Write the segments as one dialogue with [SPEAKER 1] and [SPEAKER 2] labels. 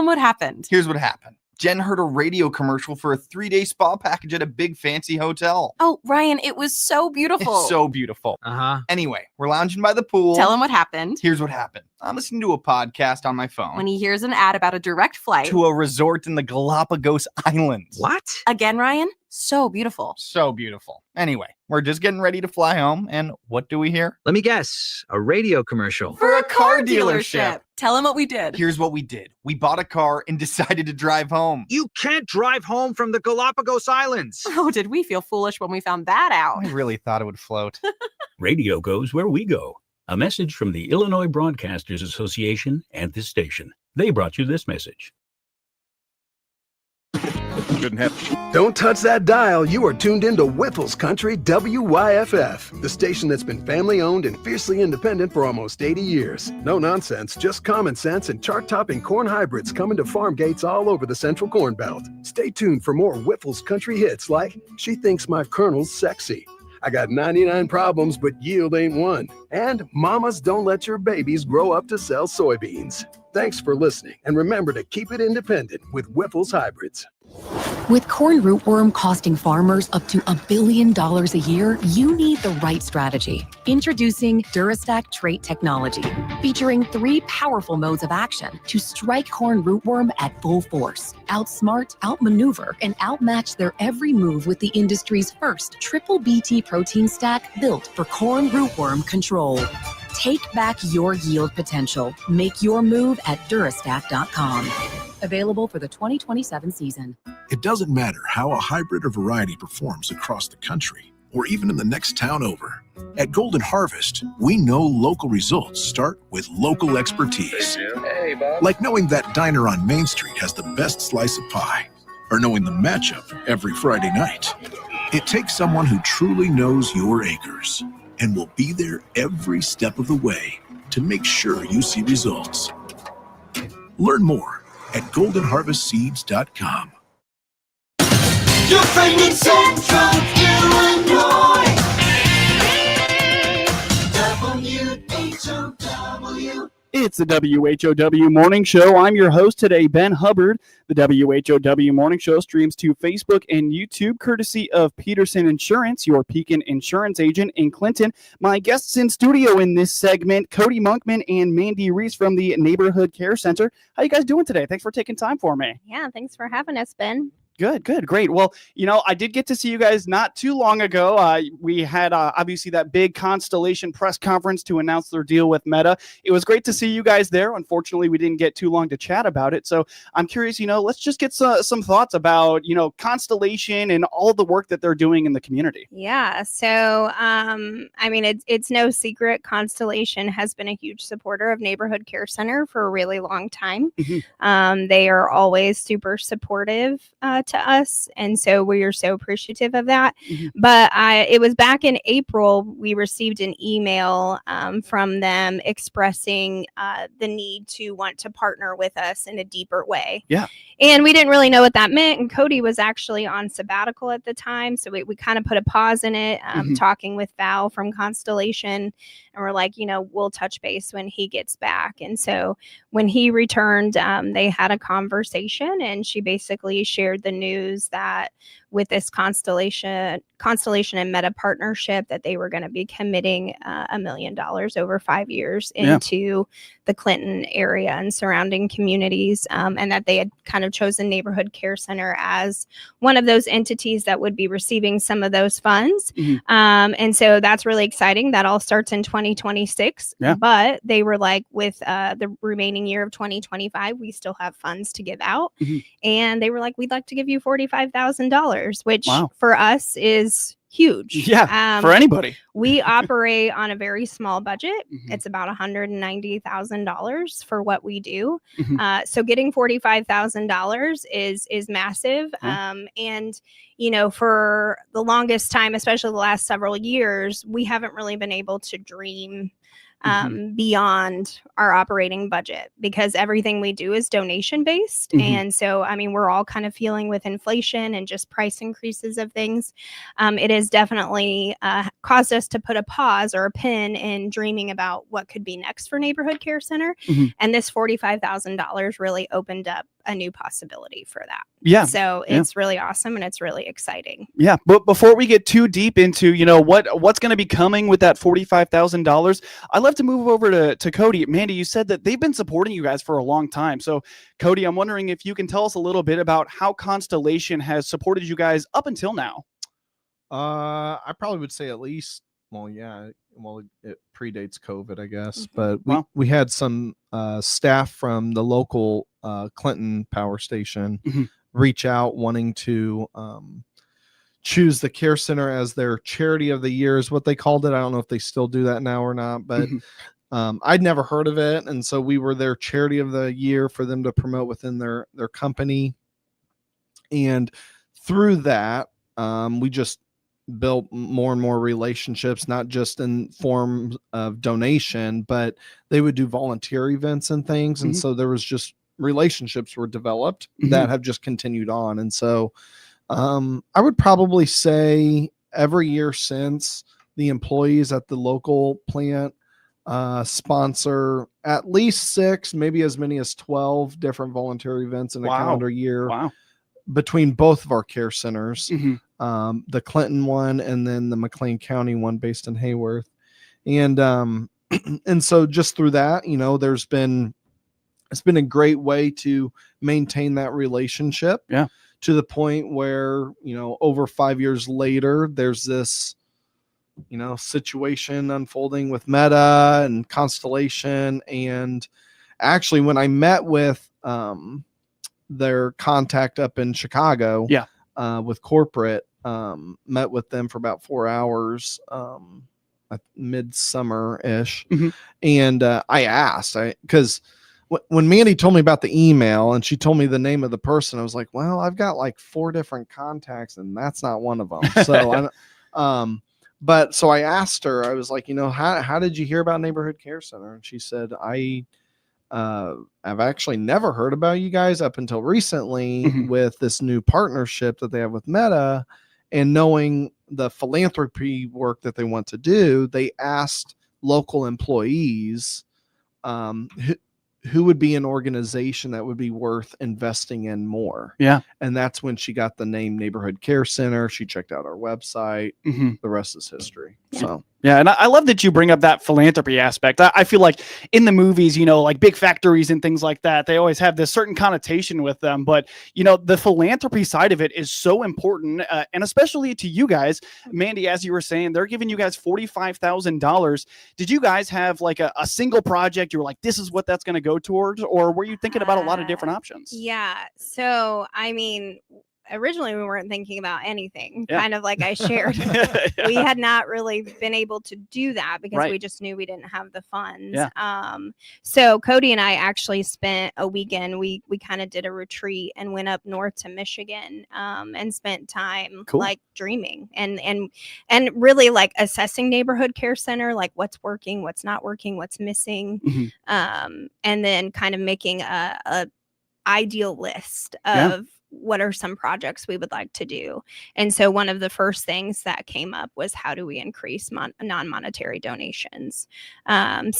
[SPEAKER 1] what happened.
[SPEAKER 2] Here's what happened. Jen heard a radio commercial for a 3-day spa package at a big fancy hotel.
[SPEAKER 1] Oh, Ryan, it was so beautiful.
[SPEAKER 2] It's so beautiful. Anyway, we're lounging by the pool.
[SPEAKER 1] Tell him what happened.
[SPEAKER 2] Here's what happened. I'm listening to a podcast on my phone.
[SPEAKER 1] When he hears an ad about a direct flight
[SPEAKER 2] to a resort in the Galapagos Islands.
[SPEAKER 3] What?
[SPEAKER 1] Again, Ryan? So beautiful.
[SPEAKER 2] So beautiful. Anyway, we're just getting ready to fly home, and what do we hear?
[SPEAKER 3] Let me guess. A radio commercial.
[SPEAKER 1] For a car dealership. Tell him what we did.
[SPEAKER 2] Here's what we did. We bought a car and decided to drive home.
[SPEAKER 3] You can't drive home from the Galapagos Islands.
[SPEAKER 1] Oh, did we feel foolish when we found that out?
[SPEAKER 2] I really thought it would float.
[SPEAKER 4] Radio goes where we go. A message from the Illinois Broadcasters Association and this station. They brought you this message.
[SPEAKER 5] Don't touch that dial. You are tuned into Whipple's Country WYFF, the station that's been family-owned and fiercely independent for almost 80 years. No nonsense, just common sense and chart-topping corn hybrids coming to farm gates all over the Central Corn Belt. Stay tuned for more Whipple's Country hits like She Thinks My Colonel's Sexy, I Got 99 Problems But Yield Ain't One, and Mamas Don't Let Your Babies Grow Up to Sell Soybeans. Thanks for listening, and remember to keep it independent with Whipple's Hybrids.
[SPEAKER 6] With corn rootworm costing farmers up to $1 billion a year, you need the right strategy. Introducing Durastack trait technology, featuring 3 powerful modes of action to strike corn rootworm at full force, outsmart, outmaneuver, and outmatch their every move with the industry's first triple BT protein stack built for corn rootworm control. Take back your yield potential. Make your move at Durastack.com. Available for the 2027 season.
[SPEAKER 7] It doesn't matter how a hybrid or variety performs across the country, or even in the next town over. At Golden Harvest, we know local results start with local expertise.
[SPEAKER 8] Hey, Bob.
[SPEAKER 7] Like knowing that diner on Main Street has the best slice of pie, or knowing the matchup every Friday night. It takes someone who truly knows your acres and will be there every step of the way to make sure you see results. Learn more at goldenharvestseeds.com.
[SPEAKER 9] You're in Central Illinois. WHOW.
[SPEAKER 10] It's the WHOW Morning Show. I'm your host today, Ben Hubbard. The WHOW Morning Show streams to Facebook and YouTube, courtesy of Peterson Insurance, your Pekin insurance agent in Clinton. My guests in studio in this segment, Cody Monkman and Mandi Ries from the Neighborhood Care Center. How you guys doing today? Thanks for taking time for me.
[SPEAKER 11] Yeah, thanks for having us, Ben.
[SPEAKER 10] Good, great. Well, I did get to see you guys not too long ago. We had obviously that big Constellation press conference to announce their deal with Meta. It was great to see you guys there. Unfortunately, we didn't get too long to chat about it. So I'm curious, let's just get some thoughts about, Constellation and all the work that they're doing in the community.
[SPEAKER 11] Yeah. So, it's no secret Constellation has been a huge supporter of Neighborhood Care Center for a really long time. Mm-hmm. They are always super supportive to us, and so we are so appreciative of that. Mm-hmm. But it was back in April we received an email from them expressing the need to want to partner with us in a deeper way.
[SPEAKER 10] Yeah.
[SPEAKER 11] And we didn't really know what that meant, and Cody was actually on sabbatical at the time, so we kind of put a pause in it, talking with Val from Constellation, and we're like, we'll touch base when he gets back. And so when he returned, they had a conversation, and she basically shared the news that with this Constellation and Meta partnership, that they were going to be committing $1 million over 5 years into the Clinton area and surrounding communities, and that they had kind of chosen Neighborhood Care Center as one of those entities that would be receiving some of those funds. Mm-hmm. And so that's really exciting. That all starts in 2026. Yeah. But they were like, with the remaining year of 2025, we still have funds to give out. Mm-hmm. And they were like, we'd like to give you $45,000, which for us is huge.
[SPEAKER 10] Yeah, for anybody.
[SPEAKER 11] We operate on a very small budget. Mm-hmm. It's about $190,000 for what we do. Mm-hmm. So getting $45,000 is massive. Mm-hmm. And for the longest time, especially the last several years, we haven't really been able to dream beyond our operating budget, because everything we do is donation based. Mm-hmm. And so, we're all kind of feeling with inflation and just price increases of things. It has definitely caused us to put a pause or a pin in dreaming about what could be next for Neighborhood Care Center. Mm-hmm. And this $45,000 really opened up a new possibility for that.
[SPEAKER 10] Yeah.
[SPEAKER 11] So it's really awesome and it's really exciting.
[SPEAKER 10] Yeah, but before we get too deep into, what's going to be coming with that $45,000, I'd love to move over to Cody. Mandi, you said that they've been supporting you guys for a long time. So, Cody, I'm wondering if you can tell us a little bit about how Constellation has supported you guys up until now.
[SPEAKER 8] I probably would say at least, it predates COVID, I guess, but we had some staff from the local Clinton power station reach out wanting to choose the care center as their charity of the year is what they called it. I don't know if they still do that now or not, but I'd never heard of it. And so we were their charity of the year for them to promote within their company. And through that, we just built more and more relationships, not just in form of donation, but they would do volunteer events and things. And so there was just relationships were developed that have just continued on. And so I would probably say every year since, the employees at the local plant sponsor at least 6, maybe as many as 12 different volunteer events in a calendar year between both of our care centers. The Clinton one and then the McLean County one based in Hayworth. And and so just through that, it's been a great way to maintain that relationship to the point where, over 5 years later, there's this, situation unfolding with Meta and Constellation. And actually when I met with their contact up in Chicago with corporate, met with them for about 4 hours midsummer-ish. And I asked, because when Mandi told me about the email and she told me the name of the person, I was like, well, I've got like 4 different contacts and that's not one of them. So so I asked her, I was like, how did you hear about Neighborhood Care Center? And she said, I've actually never heard about you guys up until recently with this new partnership that they have with Meta, and knowing the philanthropy work that they want to do, they asked local employees who would be an organization that would be worth investing in more. And that's when she got the name Neighborhood Care Center. She checked out our website. The rest is history. So
[SPEAKER 10] yeah, and I love that you bring up that philanthropy aspect. I feel like in the movies, like big factories and things like that, they always have this certain connotation with them. But, the philanthropy side of it is so important. And especially to you guys, Mandi, as you were saying, they're giving you guys $45,000. Did you guys have like a single project? You were like, this is what that's going to go towards? Or were you thinking about a lot of different options?
[SPEAKER 11] Yeah. So, originally we weren't thinking about anything, kind of like I shared. We had not really been able to do that because we just knew we didn't have the funds. So Cody and I actually spent a weekend. We kind of did a retreat and went up north to Michigan and spent time like dreaming and really like assessing Neighborhood Care Center, like what's working, what's not working, what's missing, and then kind of making a ideal list of what are some projects we would like to do. And so one of the first things that came up was, how do we increase non-monetary donations? And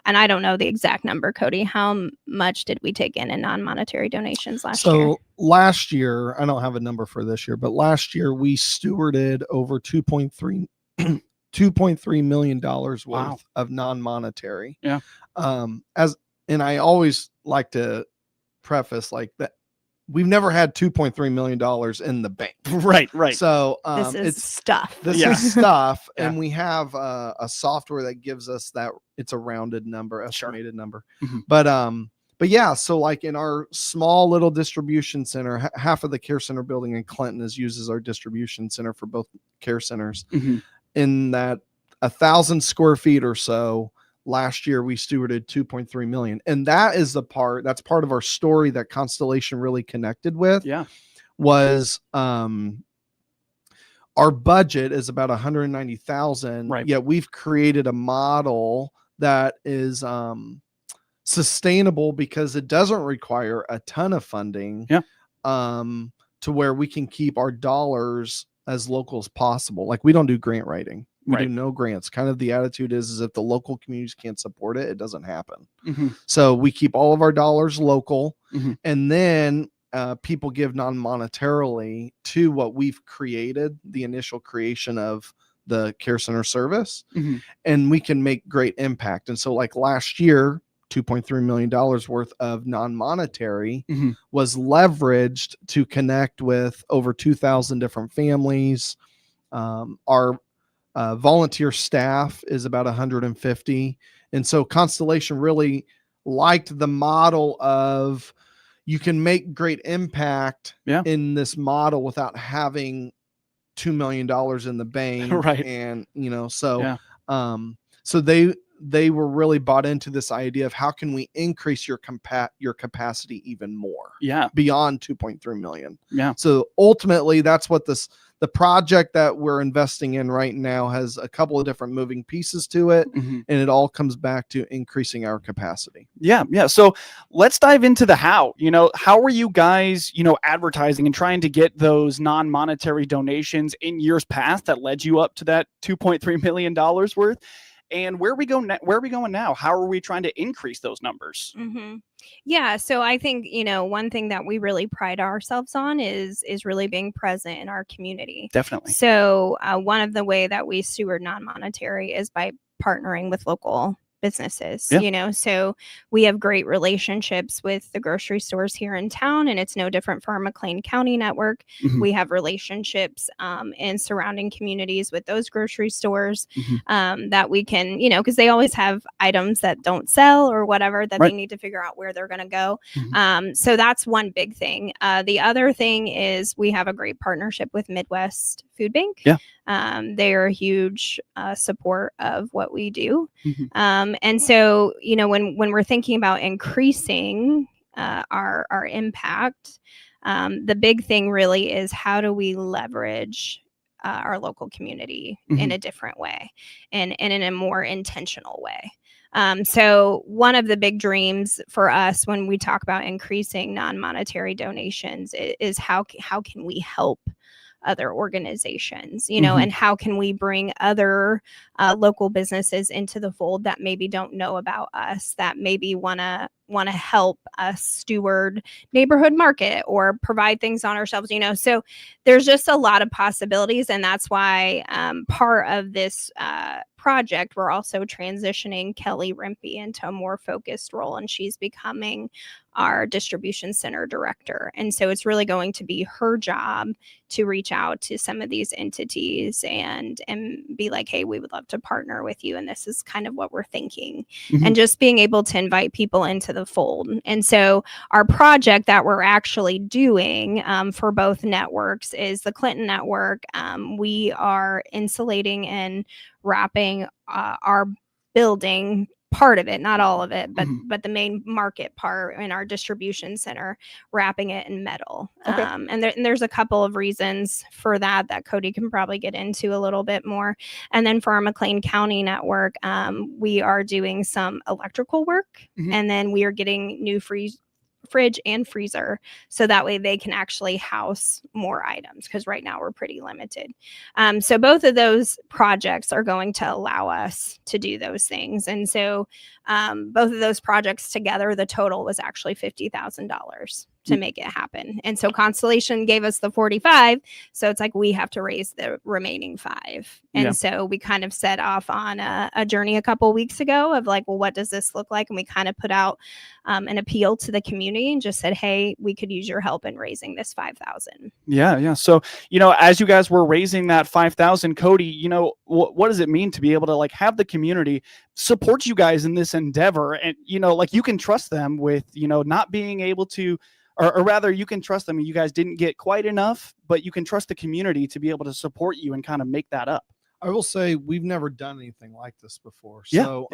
[SPEAKER 11] I don't know the exact number, Cody, how much did we take in non-monetary donations last year?
[SPEAKER 8] So last year, I don't have a number for this year, but last year we stewarded over $2.3 million worth of non-monetary. And I always like to preface like that, we've never had $2.3 million in the bank.
[SPEAKER 10] Right.
[SPEAKER 8] So
[SPEAKER 11] it's stuff.
[SPEAKER 8] This is stuff. And we have a software that gives us that. It's a rounded number, estimated number. But yeah, so like in our small little distribution center, half of the care center building in Clinton uses our distribution center for both care centers. In that 1,000 square feet or so, last year we stewarded 2.3 million. And that's part of our story that Constellation really connected with. Was our budget is about 190,000. Yet we've created a model that is sustainable because it doesn't require a ton of funding to where we can keep our dollars as local as possible. Like we don't do grant writing. We
[SPEAKER 10] Right.
[SPEAKER 8] do no grants. Kind of the attitude is if the local communities can't support it, it doesn't happen.
[SPEAKER 10] Mm-hmm.
[SPEAKER 8] So we keep all of our dollars local,
[SPEAKER 10] Mhm.
[SPEAKER 8] and then people give non-monetarily to what we've created, the initial creation of the care center service,
[SPEAKER 10] Mhm.
[SPEAKER 8] and we can make great impact. And so like last year, $2.3 million worth of non-monetary
[SPEAKER 10] Mhm.
[SPEAKER 8] was leveraged to connect with over 2,000 different families. Our volunteer staff is about 150. And so Constellation really liked the model of you can make great impact in this model without having $2 million in the bank.
[SPEAKER 10] Right.
[SPEAKER 8] And, so,
[SPEAKER 10] Yeah.
[SPEAKER 8] so they were really bought into this idea of how can we increase your capacity even more beyond 2.3 million.
[SPEAKER 10] Yeah.
[SPEAKER 8] So ultimately that's what the project that we're investing in right now has a couple of different moving pieces to it.
[SPEAKER 10] Mhm.
[SPEAKER 8] And it all comes back to increasing our capacity.
[SPEAKER 10] Yeah. So let's dive into the how. How are you guys, advertising and trying to get those non-monetary donations in years past that led you up to that $2.3 million worth? And where are we going now? How are we trying to increase those numbers?
[SPEAKER 11] Mm-hmm. Yeah, so I think one thing that we really pride ourselves on is really being present in our community.
[SPEAKER 10] Definitely.
[SPEAKER 11] So one of the way that we steward non-monetary is by partnering with local businesses. So we have great relationships with the grocery stores here in town, and it's no different for our McLean County network.
[SPEAKER 10] Mhm.
[SPEAKER 11] We have relationships in surrounding communities with those grocery stores that we can, because they always have items that don't sell or whatever that they need to figure out where they're going to go. So that's one big thing. The other thing is we have a great partnership with Midwest Food Bank.
[SPEAKER 10] Yeah.
[SPEAKER 11] They are a huge support of what we do.
[SPEAKER 10] Mhm.
[SPEAKER 11] And so, when we're thinking about increasing our impact, the big thing really is how do we leverage our local community in a different way and in a more intentional way. So one of the big dreams for us when we talk about increasing non-monetary donations is how can we help other organizations, and how can we bring other local businesses into the fold that maybe don't know about us, that maybe want to help us steward neighborhood market or provide things on ourselves, so there's just a lot of possibilities. And that's why part of this project, we're also transitioning Kelly Rimpey into a more focused role, and she's becoming our distribution center director. And so it's really going to be her job to reach out to some of these entities and be like, hey, we would love to partner with you, and this is kind of what we're thinking. And just being able to invite people into the fold. And so our project that we're actually doing for both networks is the Clinton network. We are insulating and wrapping our building, part of it, not all of it, but the main market part in our distribution center, wrapping it in metal.
[SPEAKER 10] Okay.
[SPEAKER 11] And there's a couple of reasons for that Cody can probably get into a little bit more. And then for our McLean County network, we are doing some electrical work, and then we are getting new fridge and freezer, so that way they can actually house more items, because right now we're pretty limited. So both of those projects are going to allow us to do those things. And so both of those projects together, the total was actually $50,000 to make it happen. And so Constellation gave us the 45. So it's like we have to raise the remaining 5. And so we kind of set off on a journey a couple weeks ago of like, well, what does this look like? And we kind of put out an appeal to the community and just said, hey, we could use your help in raising this 5,000.
[SPEAKER 10] Yeah. So, as you guys were raising that 5,000, Cody, what does it mean to be able to like have the community support you guys in this endeavor? And, like you can trust them with, not being able to, or rather you can trust them. You guys didn't get quite enough, but you can trust the community to be able to support you and kind of make that up.
[SPEAKER 8] I will say we've never done anything like this before.
[SPEAKER 10] Yeah,
[SPEAKER 8] So,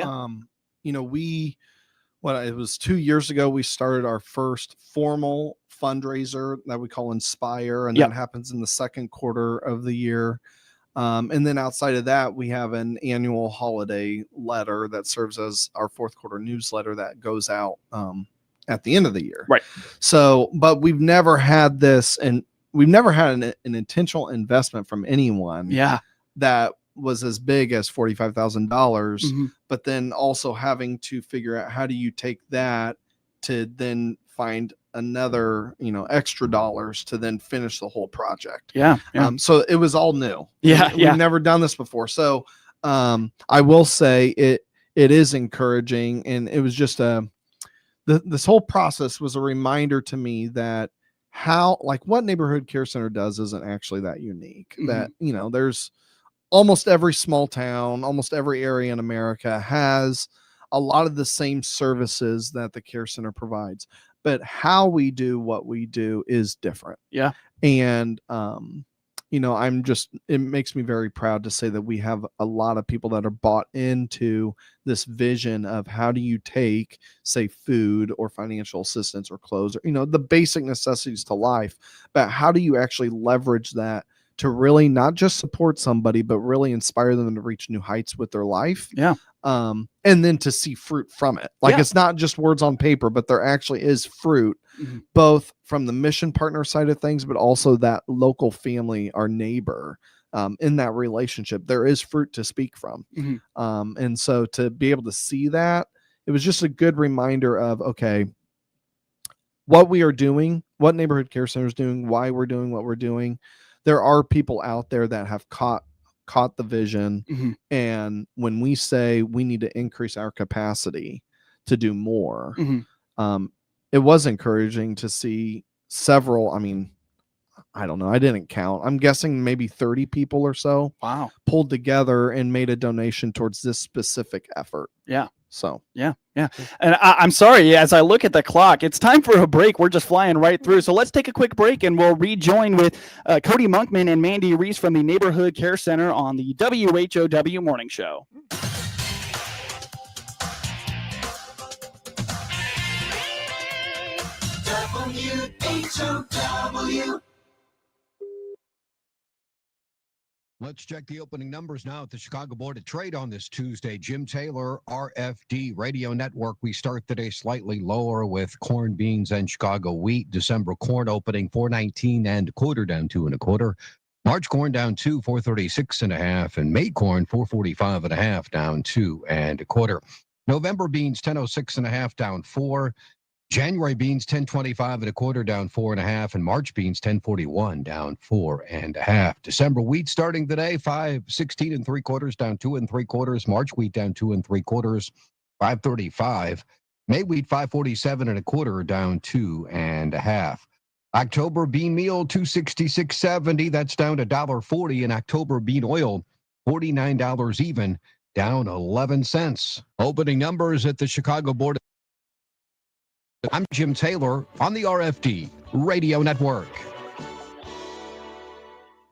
[SPEAKER 8] it was 2 years ago, we started our first formal fundraiser that we call Inspire. And that happens in the second quarter of the year. And then outside of that, we have an annual holiday letter that serves as our fourth quarter newsletter that goes out at the end of the year.
[SPEAKER 10] Right.
[SPEAKER 8] So, but we've never had this, and we've never had an intentional investment from anyone.
[SPEAKER 10] Yeah.
[SPEAKER 8] That was as big as $45,000,
[SPEAKER 10] Mm-hmm.
[SPEAKER 8] but then also having to figure out how do you take that to then find another, extra dollars to then finish the whole project.
[SPEAKER 10] Yeah.
[SPEAKER 8] So it was all new.
[SPEAKER 10] Yeah,
[SPEAKER 8] We've never done this before. So I will say it is encouraging, and it was just this whole process was a reminder to me that what Neighborhood Care Center does isn't actually that unique. That, there's almost every small town, almost every area in America has a lot of the same services that the care center provides, but how we do what we do is different.
[SPEAKER 10] Yeah.
[SPEAKER 8] And, it makes me very proud to say that we have a lot of people that are bought into this vision of how do you take, say, food or financial assistance or clothes, or, the basic necessities to life, but how do you actually leverage that to really not just support somebody, but really inspire them to reach new heights with their life.
[SPEAKER 10] Yeah.
[SPEAKER 8] And then to see fruit from it. Like, it's not just words on paper, but there actually is fruit, both from the mission partner side of things, but also that local family, our neighbor, in that relationship, there is fruit to speak from. And so to be able to see that, it was just a good reminder of, okay, what we are doing, what Neighborhood Care Center is doing, why we're doing what we're doing. There are people out there that have caught the vision. And when we say we need to increase our capacity to do more, it was encouraging to see several. I mean, I don't know. I didn't count. I'm guessing maybe 30 people or so.
[SPEAKER 10] Wow.
[SPEAKER 8] Pulled together and made a donation towards this specific effort.
[SPEAKER 10] Yeah.
[SPEAKER 8] So,
[SPEAKER 10] yeah. And I'm sorry, as I look at the clock, it's time for a break. We're just flying right through. So let's take a quick break and we'll rejoin with Cody Monkman and Mandi Ries from the Neighborhood Care Center on the WHOW Morning Show.
[SPEAKER 9] WHOW.
[SPEAKER 12] Let's check the opening numbers now at the Chicago Board of Trade on this Tuesday. Jim Taylor, RFD Radio Network. We start the day slightly lower with corn, beans, and Chicago wheat. December corn opening 4.19 and a quarter, down 2 1/4. March corn down 2, 4.36 1/2, and May corn 4.45 1/2, down 2 1/4. November beans 10.06 1/2, down 4. January beans 10.25 1/4, down 4 1/2, and March beans 10.41, down 4 1/2. December wheat starting today 5.16 3/4, down 2 3/4. March wheat down 2 3/4, 5.35. May wheat 5.47 1/4, down 2 1/2. October bean meal 266.70, that's down $1.40, and October bean oil $49 even, down 11 cents. Opening numbers at the Chicago Board. I'm Jim Taylor on the RFD Radio Network.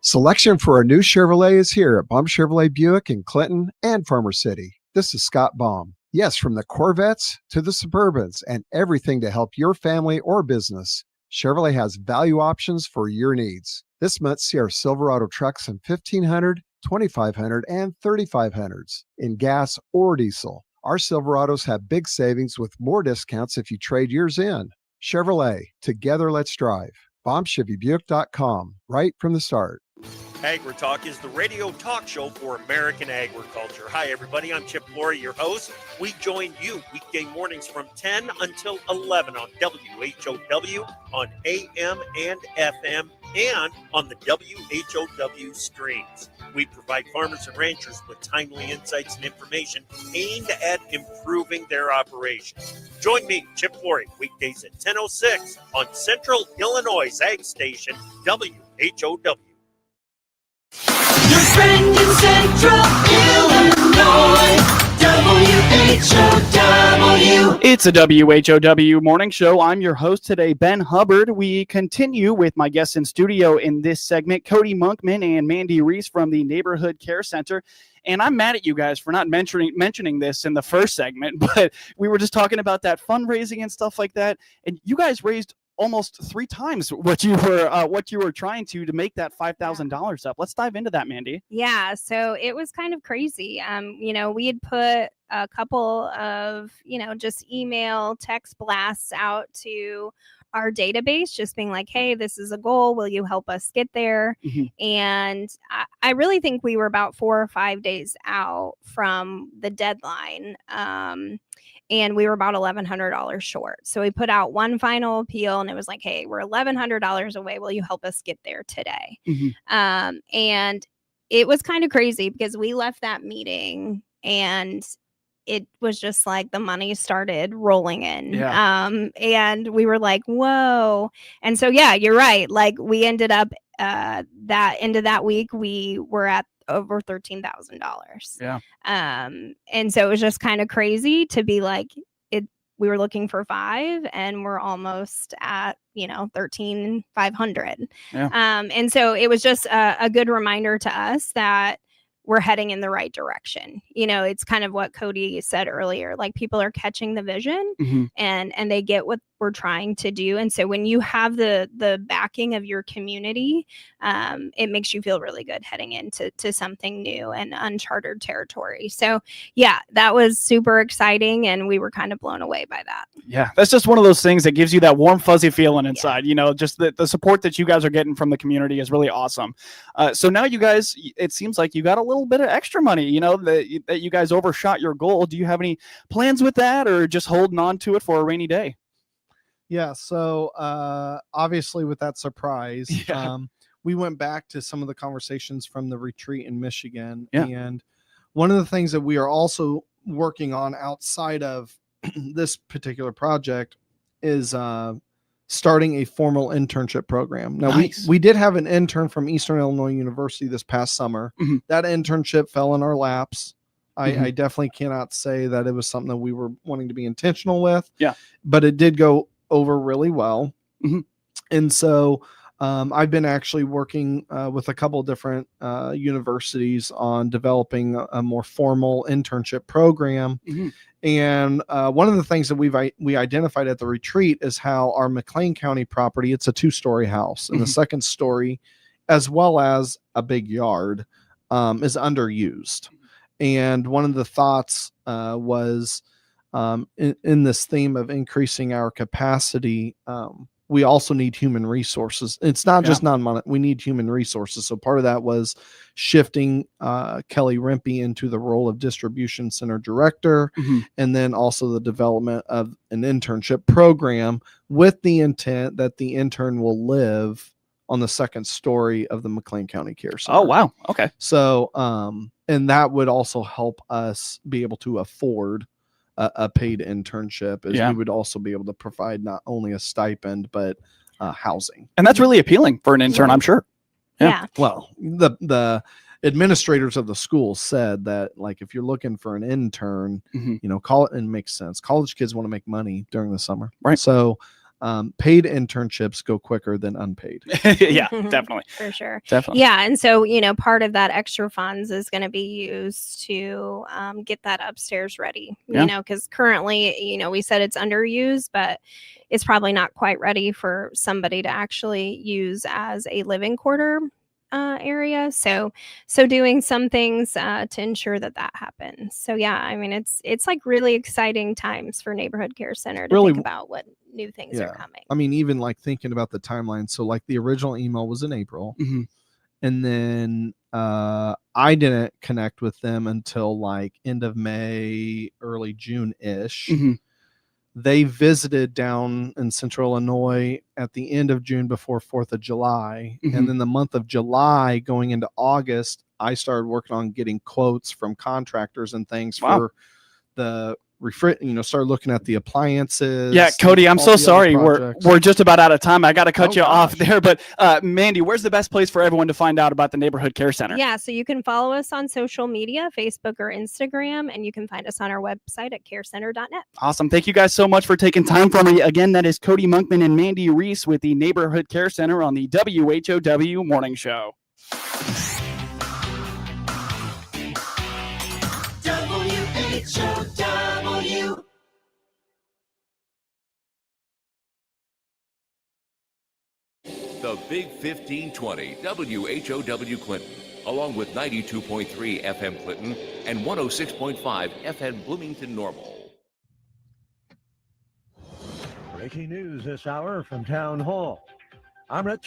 [SPEAKER 13] Selection for a new Chevrolet is here at Baum Chevrolet Buick in Clinton and Farmer City. This is Scott Baum. Yes, from the Corvettes to the Suburbans and everything to help your family or business, Chevrolet has value options for your needs. This month, see our Silverado trucks in 1500, 2500, and 3500s in gas or diesel. Our Silverados have big savings with more discounts if you trade yours in. Chevrolet, together let's drive. BaumChevyBuick.com, right from the start.
[SPEAKER 14] AgriTalk is the radio talk show for American agriculture. Hi, everybody. I'm Chip Flory, your host. We join you weekday mornings from 10 until 11 on WHOW, on AM and FM, and on the WHOW streams. We provide farmers and ranchers with timely insights and information aimed at improving their operations. Join me, Chip Flory, weekdays at 10:06 on Central Illinois Ag Station, WHOW.
[SPEAKER 9] Your friend in Central Illinois, WHOW.
[SPEAKER 10] It's a WHOW Morning Show. I'm your host today, Ben Hubbard. We continue with my guests in studio in this segment, Cody Monkman and Mandi Ries from the Neighborhood Care Center. And I'm mad at you guys for not mentioning this in the first segment, but we were just talking about that fundraising and stuff like that. And you guys raised almost 3 times what you were trying to make that $5,000 up. Let's dive into that, Mandi.
[SPEAKER 11] Yeah, so it was kind of crazy. We had put a couple of, just email, text blasts out to our database, just being like, hey, this is a goal. Will you help us get there? And I really think we were about 4 or 5 days out from the deadline. And we were about $1,100 short. So we put out one final appeal, and it was like, hey, we're $1,100 away. Will you help us get there today? And it was kind of crazy because we left that meeting and it was just like the money started rolling in. And we were like, whoa. And so, yeah, you're right. Like we ended up that end of that week, we were at over $13,000.
[SPEAKER 10] Yeah.
[SPEAKER 11] And so it was just kind of crazy to be like, we were looking for 5 and we're almost at, 13,500. And so it was just a good reminder to us that we're heading in the right direction. It's kind of what Cody said earlier, like people are catching the vision and they get what we're trying to do. And so when you have the backing of your community, it makes you feel really good heading into something new and uncharted territory. So yeah, that was super exciting. And we were kind of blown away by that.
[SPEAKER 10] Yeah. That's just one of those things that gives you that warm, fuzzy feeling inside, just the support that you guys are getting from the community is really awesome. So now you guys, it seems like you got a little bit of extra money, that you guys overshot your goal. Do you have any plans with that or just holding on to it for a rainy day?
[SPEAKER 8] Yeah, so obviously with that surprise, we went back to some of the conversations from the retreat in Michigan. And one of the things that we are also working on outside of this particular project is starting a formal internship program. Now, we did have an intern from Eastern Illinois University this past summer. That internship fell in our laps. I definitely cannot say that it was something that we were wanting to be intentional with. But it did go over really well. And so I've been actually working with a couple of different universities on developing a more formal internship program. And one of the things that we identified at the retreat is how our McLean County property, it's a 2-story house, and the second story, as well as a big yard, is underused. And one of the thoughts was in this theme of increasing our capacity, we also need human resources. It's not just non-monetary. We need human resources. So part of that was shifting Kelly Rimpey into the role of distribution center director, and then also the development of an internship program with the intent that the intern will live on the second story of the McLean County Care Center.
[SPEAKER 10] Oh, wow. Okay.
[SPEAKER 8] So, and that would also help us be able to afford a paid internship, as we would also be able to provide not only a stipend, but housing.
[SPEAKER 10] And that's really appealing for an intern, I'm sure.
[SPEAKER 8] Well, the administrators of the school said that, like, if you're looking for an intern, call it, and it makes sense. College kids want to make money during the summer.
[SPEAKER 10] Right.
[SPEAKER 8] So paid internships go quicker than unpaid.
[SPEAKER 10] Yeah, definitely.
[SPEAKER 11] For sure.
[SPEAKER 10] Definitely.
[SPEAKER 11] Yeah. And so, part of that extra funds is going to be used to get that upstairs ready, because currently, we said it's underused, but it's probably not quite ready for somebody to actually use as a living quarter area. So doing some things to ensure that happens. So yeah, I mean, it's like really exciting times for Neighborhood Care Center to think about what new things are coming.
[SPEAKER 8] I mean, even like thinking about the timeline. So like the original email was in April, and then I didn't connect with them until like end of May, early June-ish. They visited down in Central Illinois at the end of June before 4th of July. And then the month of July going into August, I started working on getting quotes from contractors and things for the started looking at the appliances.
[SPEAKER 10] Yeah, Cody, I'm so sorry. We're just about out of time. I got to cut you off there. But Mandi, where's the best place for everyone to find out about the Neighborhood Care Center?
[SPEAKER 11] Yeah, so you can follow us on social media, Facebook or Instagram, and you can find us on our website at carecenter.net.
[SPEAKER 10] Awesome. Thank you guys so much for taking time for me. Again, that is Cody Monkman and Mandi Ries with the Neighborhood Care Center on the WHOW Morning Show.
[SPEAKER 9] WHOW.
[SPEAKER 15] The Big 1520 WHOW Clinton, along with 92.3 FM Clinton and 106.5 FM Bloomington Normal.
[SPEAKER 16] Breaking news this hour from Town Hall. I'm Rich